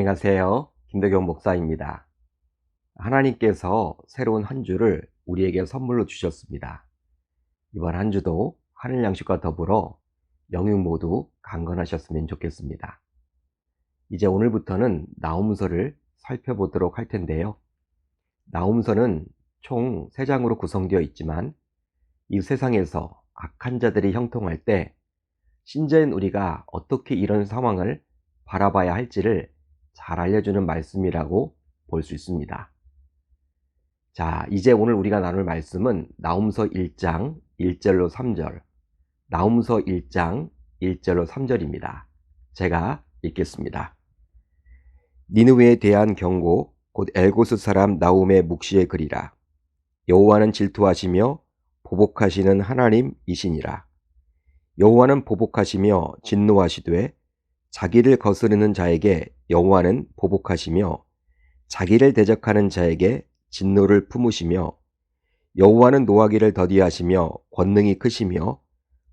안녕하세요. 김덕영 목사입니다. 하나님께서 새로운 한 주를 우리에게 선물로 주셨습니다. 이번 한 주도 하늘 양식과 더불어 영육 모두 강건하셨으면 좋겠습니다. 이제 오늘부터는 나홈서를 살펴보도록 할 텐데요. 나홈서는 총 3장으로 구성되어 있지만 이 세상에서 악한 자들이 형통할 때 신자인 우리가 어떻게 이런 상황을 바라봐야 할지를 잘 알려주는 말씀이라고 볼 수 있습니다. 자, 이제 오늘 우리가 나눌 말씀은 나홈서 1장 1절로 3절, 나홈서 1장 1절로 3절입니다. 제가 읽겠습니다. 니느웨에 대한 경고, 곧 엘고스 사람 나홈의 묵시의 글이라. 여호와는 질투하시며 보복하시는 하나님이시니라. 여호와는 보복하시며 진노하시되 자기를 거스르는 자에게 여호와는 보복하시며 자기를 대적하는 자에게 진노를 품으시며 여호와는 노하기를 더디하시며 권능이 크시며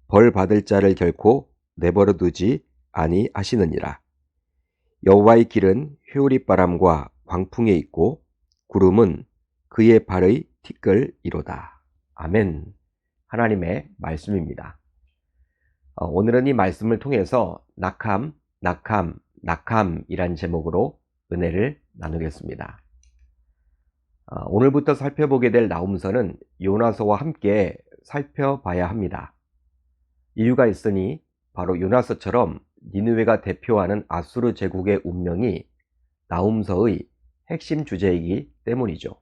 벌 받을 자를 결코 내버려 두지 아니하시느니라. 여호와의 길은 회오리바람과 광풍에 있고 구름은 그의 발의 티끌이로다. 아멘. 하나님의 말씀입니다. 오늘은 이 말씀을 통해서 낙함이란 제목으로 은혜를 나누겠습니다. 오늘부터 살펴보게 될 나홈서는 요나서와 함께 살펴봐야 합니다. 이유가 있으니 바로 요나서처럼 니느웨가 대표하는 아수르 제국의 운명이 나홈서의 핵심 주제이기 때문이죠.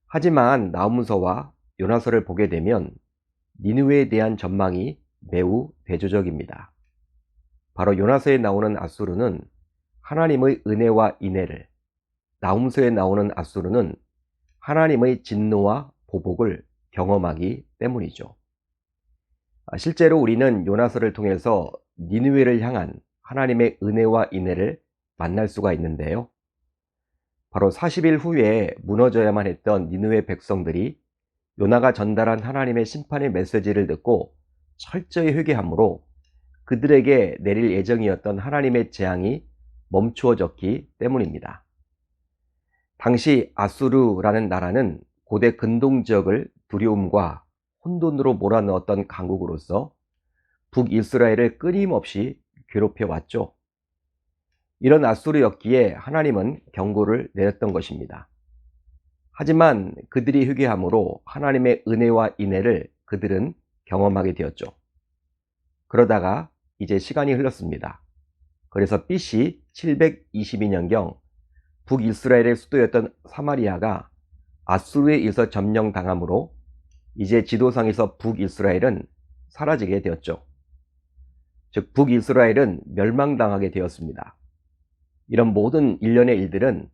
하지만 나홈서와 요나서를 보게 되면 니느웨에 대한 전망이 매우 대조적입니다. 바로 요나서에 나오는 아수르는 하나님의 은혜와 인애를, 나홈서에 나오는 아수르는 하나님의 진노와 보복을 경험하기 때문이죠. 실제로 우리는 요나서를 통해서 니느웨를 향한 하나님의 은혜와 인애를 만날 수가 있는데요. 바로 40일 후에 무너져야만 했던 니느웨 백성들이 요나가 전달한 하나님의 심판의 메시지를 듣고 철저히 회개함으로 그들에게 내릴 예정이었던 하나님의 재앙이 멈추어졌기 때문입니다. 당시 아수르라는 나라는 고대 근동 지역을 두려움과 혼돈으로 몰아넣었던 강국으로서 북이스라엘을 끊임없이 괴롭혀왔죠. 이런 아수르였기에 하나님은 경고를 내렸던 것입니다. 하지만 그들이 회개함으로 하나님의 은혜와 인애를 그들은 경험하게 되었죠. 그러다가 이제 시간이 흘렀습니다. 그래서 BC 722년경 북이스라엘의 수도였던 사마리아가 아수르에 의해서 점령당함으로 이제 지도상에서 북이스라엘은 사라지게 되었죠. 즉 북이스라엘은 멸망당하게 되었습니다. 이런 모든 일련의 일들은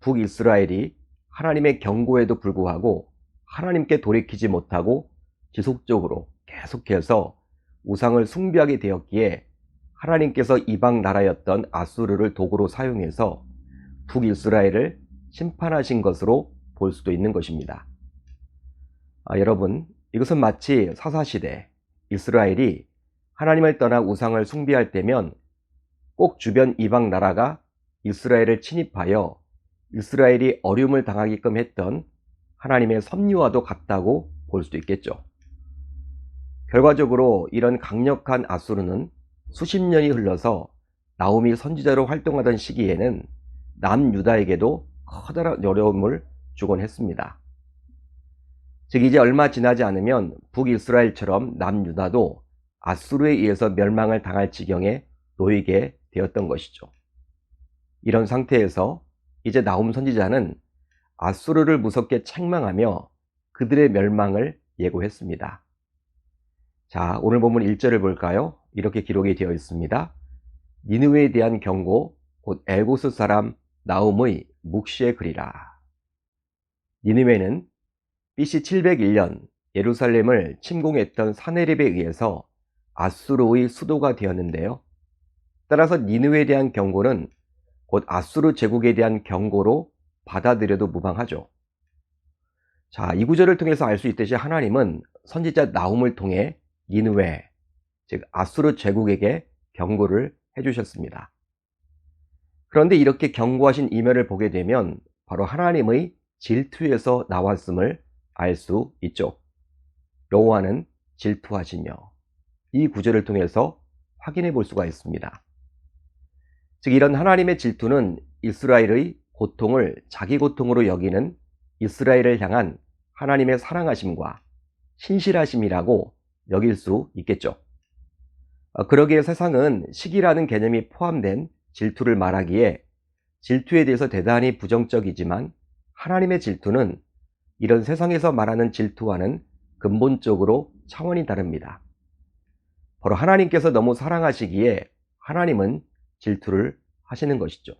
북이스라엘이 하나님의 경고에도 불구하고 하나님께 돌이키지 못하고 지속적으로 계속해서 우상을 숭배하게 되었기에 하나님께서 이방 나라였던 아수르를 도구로 사용해서 북이스라엘을 심판하신 것으로 볼 수도 있는 것입니다. 여러분, 이것은 마치 사사시대 이스라엘이 하나님을 떠나 우상을 숭배할 때면 꼭 주변 이방 나라가 이스라엘을 침입하여 이스라엘이 어려움을 당하게끔 했던 하나님의 섭리와도 같다고 볼 수도 있겠죠. 결과적으로 이런 강력한 아수르는 수십 년이 흘러서 나홈이 선지자로 활동하던 시기에는 남유다에게도 커다란 어려움을 주곤 했습니다. 즉 이제 얼마 지나지 않으면 북이스라엘처럼 남유다도 아수르에 의해서 멸망을 당할 지경에 놓이게 되었던 것이죠. 이런 상태에서 이제 나홈 선지자는 아수르를 무섭게 책망하며 그들의 멸망을 예고했습니다. 자, 오늘 본문 1절을 볼까요? 이렇게 기록이 되어 있습니다. 니느웨에 대한 경고, 곧 엘고스 사람 나홈의 묵시의 글이라. 니느웨는 BC 701년 예루살렘을 침공했던 사네립에 의해서 아수르의 수도가 되었는데요. 따라서 니느웨에 대한 경고는 곧 아수르 제국에 대한 경고로 받아들여도 무방하죠. 자, 이 구절을 통해서 알 수 있듯이 하나님은 선지자 나홈을 통해 니느웨, 즉 아수르 제국에게 경고를 해주셨습니다. 그런데 이렇게 경고하신 이면을 보게 되면 바로 하나님의 질투에서 나왔음을 알 수 있죠. 여호와는 질투하시며, 이 구절을 통해서 확인해 볼 수가 있습니다. 즉 이런 하나님의 질투는 이스라엘의 고통을 자기 고통으로 여기는 이스라엘을 향한 하나님의 사랑하심과 신실하심이라고 여길 수 있겠죠. 그러기에 세상은 시기라는 개념이 포함된 질투를 말하기에 질투에 대해서 대단히 부정적이지만, 하나님의 질투는 이런 세상에서 말하는 질투와는 근본적으로 차원이 다릅니다. 바로 하나님께서 너무 사랑하시기에 하나님은 질투를 하시는 것이죠.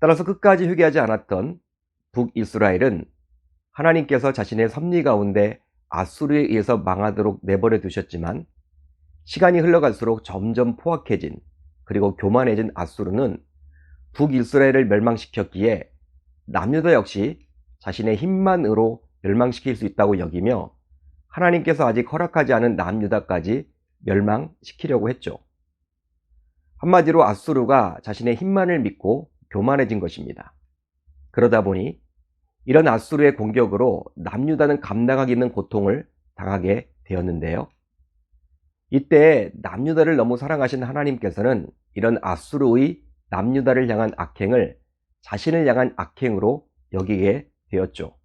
따라서 끝까지 회개하지 않았던 북이스라엘은 하나님께서 자신의 섭리 가운데 아수르에 의해서 망하도록 내버려 두셨지만, 시간이 흘러갈수록 점점 포악해진, 그리고 교만해진 아수르는 북이스라엘을 멸망시켰기에 남유다 역시 자신의 힘만으로 멸망시킬 수 있다고 여기며 하나님께서 아직 허락하지 않은 남유다까지 멸망시키려고 했죠. 한마디로 아수르가 자신의 힘만을 믿고 교만해진 것입니다. 그러다 보니 이런 아수르의 공격으로 남유다는 감당하기 힘든 고통을 당하게 되었는데요. 이때 남유다를 너무 사랑하신 하나님께서는 이런 아수르의 남유다를 향한 악행을 자신을 향한 악행으로 여기게 되었죠.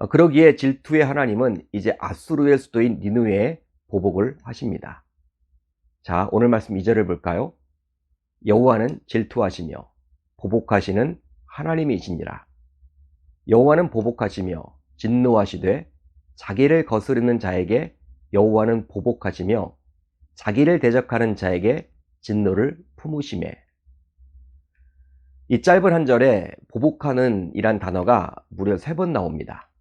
그러기에 질투의 하나님은 이제 아수르의 수도인 니느웨에 보복을 하십니다. 자, 오늘 말씀 2절을 볼까요? 여호와는 질투하시며 보복하시는 하나님이시니라. 여호와는 보복하시며 진노하시되 자기를 거스르는 자에게 여호와는 보복하시며 자기를 대적하는 자에게 진노를 품으시매. 이 짧은 한 절에 보복하는 이란 단어가 무려 3번 나옵니다.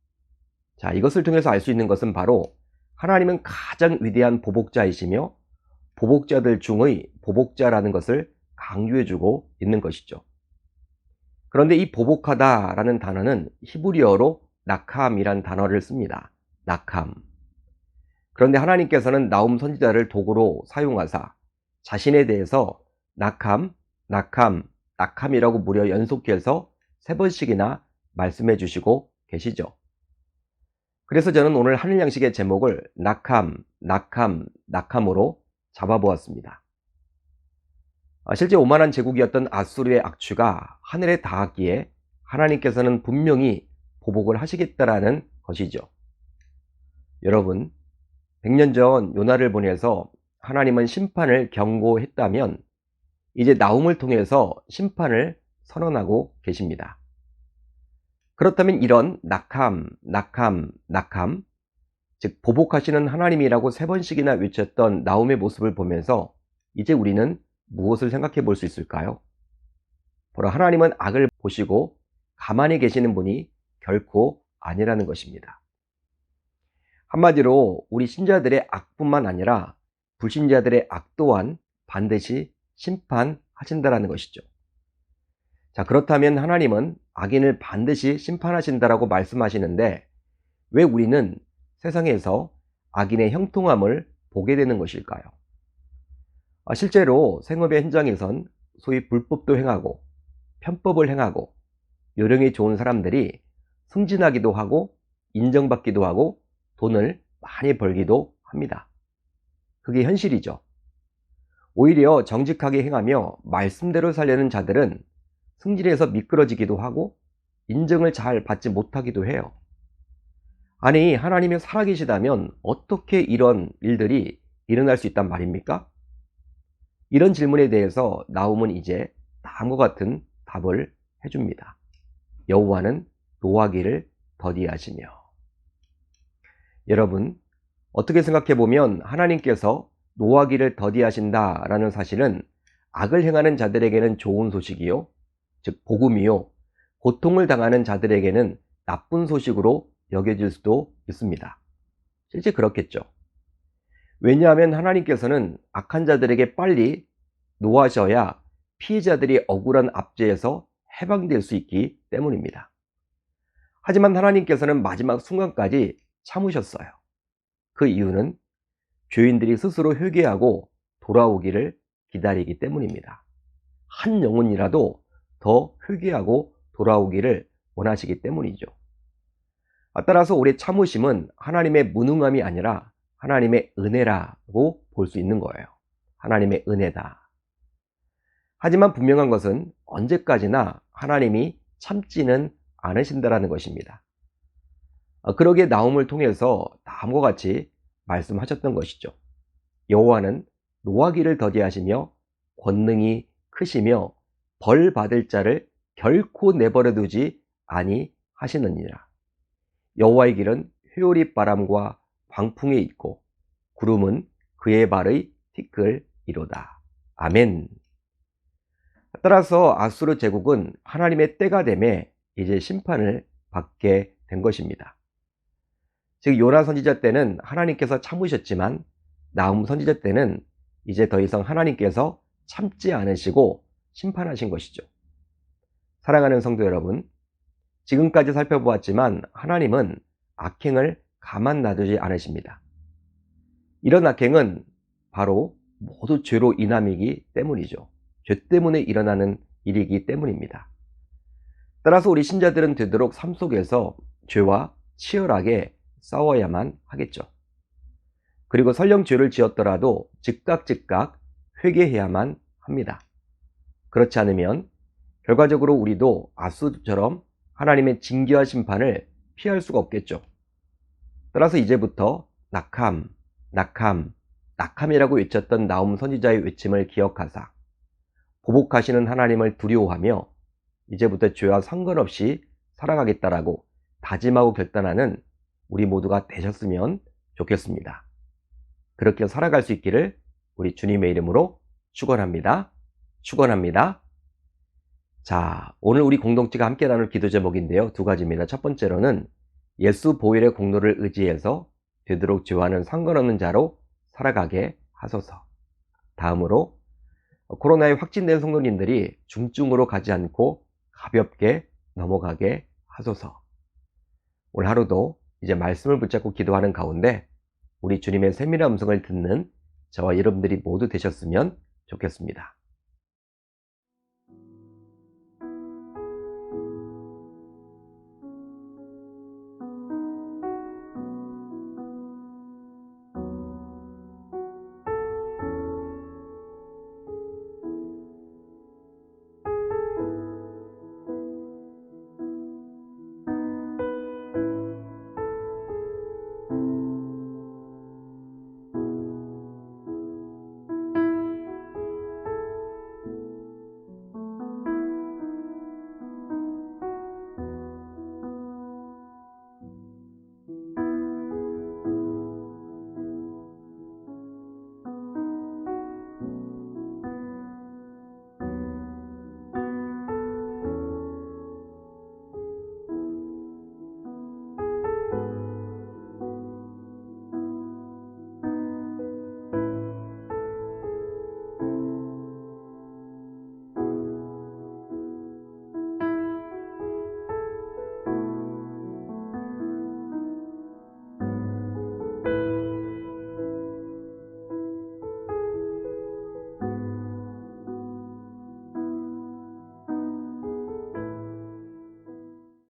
자, 이것을 통해서 알 수 있는 것은 바로 하나님은 가장 위대한 보복자이시며 보복자들 중의 보복자라는 것을 강조해주고 있는 것이죠. 그런데 이 보복하다라는 단어는 히브리어로 나캄이란 단어를 씁니다. 나캄. 그런데 하나님께서는 나움 선지자를 도구로 사용하사 자신에 대해서 나캄, 나캄, 나캄이라고 무려 연속해서 3번씩이나 말씀해 주시고 계시죠. 그래서 저는 오늘 하늘 양식의 제목을 나캄, 나캄, 나캄으로 잡아보았습니다. 실제 오만한 제국이었던 아수르의 악취가 하늘에 닿았기에 하나님께서는 분명히 보복을 하시겠다라는 것이죠. 여러분, 100년 전 요나를 보내서 하나님은 심판을 경고했다면 이제 나움을 통해서 심판을 선언하고 계십니다. 그렇다면 이런 나캄, 나캄, 나캄, 즉 보복하시는 하나님이라고 3번씩이나 외쳤던 나움의 모습을 보면서 이제 우리는 무엇을 생각해 볼 수 있을까요? 바로 하나님은 악을 보시고 가만히 계시는 분이 결코 아니라는 것입니다. 한마디로 우리 신자들의 악뿐만 아니라 불신자들의 악 또한 반드시 심판하신다라는 것이죠. 자, 그렇다면 하나님은 악인을 반드시 심판하신다라고 말씀하시는데 왜 우리는 세상에서 악인의 형통함을 보게 되는 것일까요? 실제로 생업의 현장에선 소위 불법도 행하고 편법을 행하고 요령이 좋은 사람들이 승진하기도 하고 인정받기도 하고 돈을 많이 벌기도 합니다. 그게 현실이죠. 오히려 정직하게 행하며 말씀대로 살려는 자들은 승진해서 미끄러지기도 하고 인정을 잘 받지 못하기도 해요. 아니, 하나님이 살아계시다면 어떻게 이런 일들이 일어날 수 있단 말입니까? 이런 질문에 대해서 나움은 이제 다음과 같은 답을 해줍니다. 여호와는 노하기를 더디하시며. 여러분, 어떻게 생각해보면 하나님께서 노하기를 더디하신다라는 사실은 악을 행하는 자들에게는 좋은 소식이요, 즉 복음이요, 고통을 당하는 자들에게는 나쁜 소식으로 여겨질 수도 있습니다. 실제 그렇겠죠. 왜냐하면 하나님께서는 악한 자들에게 빨리 노하셔야 피해자들이 억울한 압제에서 해방될 수 있기 때문입니다. 하지만 하나님께서는 마지막 순간까지 참으셨어요. 그 이유는 죄인들이 스스로 회개하고 돌아오기를 기다리기 때문입니다. 한 영혼이라도 더 회개하고 돌아오기를 원하시기 때문이죠. 따라서 우리의 참으심은 하나님의 무능함이 아니라 하나님의 은혜라고 볼 수 있는 거예요. 하나님의 은혜다. 하지만 분명한 것은 언제까지나 하나님이 참지는 않으신다라는 것입니다. 그러기에 나홈을 통해서 다음과 같이 말씀하셨던 것이죠. 여호와는 노하기를 더디하시며 권능이 크시며 벌 받을 자를 결코 내버려 두지 아니하시느니라. 여호와의 길은 회오리 바람과 광풍에 있고 구름은 그의 발의 티끌이로다. 아멘. 따라서 아수르 제국은 하나님의 때가 되매 이제 심판을 받게 된 것입니다. 즉 요나 선지자 때는 하나님께서 참으셨지만 나훔 선지자 때는 이제 더 이상 하나님께서 참지 않으시고 심판하신 것이죠. 사랑하는 성도 여러분, 지금까지 살펴보았지만 하나님은 악행을 가만 놔두지 않으십니다. 이런 악행은 바로 모두 죄로 인함이기 때문이죠. 죄 때문에 일어나는 일이기 때문입니다. 따라서 우리 신자들은 되도록 삶 속에서 죄와 치열하게 싸워야만 하겠죠. 그리고 설령 죄를 지었더라도 즉각 회개해야만 합니다. 그렇지 않으면 결과적으로 우리도 아수르처럼 하나님의 징계와 심판을 피할 수가 없겠죠. 따라서 이제부터 낙함이라고 외쳤던 나홈 선지자의 외침을 기억하사 보복하시는 하나님을 두려워하며 이제부터 죄와 상관없이 살아가겠다라고 다짐하고 결단하는 우리 모두가 되셨으면 좋겠습니다. 그렇게 살아갈 수 있기를 우리 주님의 이름으로 축원합니다. 자, 오늘 우리 공동체가 함께 나눌 기도 제목인데요. 두 가지입니다. 첫 번째로는 예수 보혈의 공로를 의지해서 되도록 죄와는 상관없는 자로 살아가게 하소서. 다음으로 코로나에 확진된 성도님들이 중증으로 가지 않고 가볍게 넘어가게 하소서. 오늘 하루도 이제 말씀을 붙잡고 기도하는 가운데 우리 주님의 세밀한 음성을 듣는 저와 여러분들이 모두 되셨으면 좋겠습니다.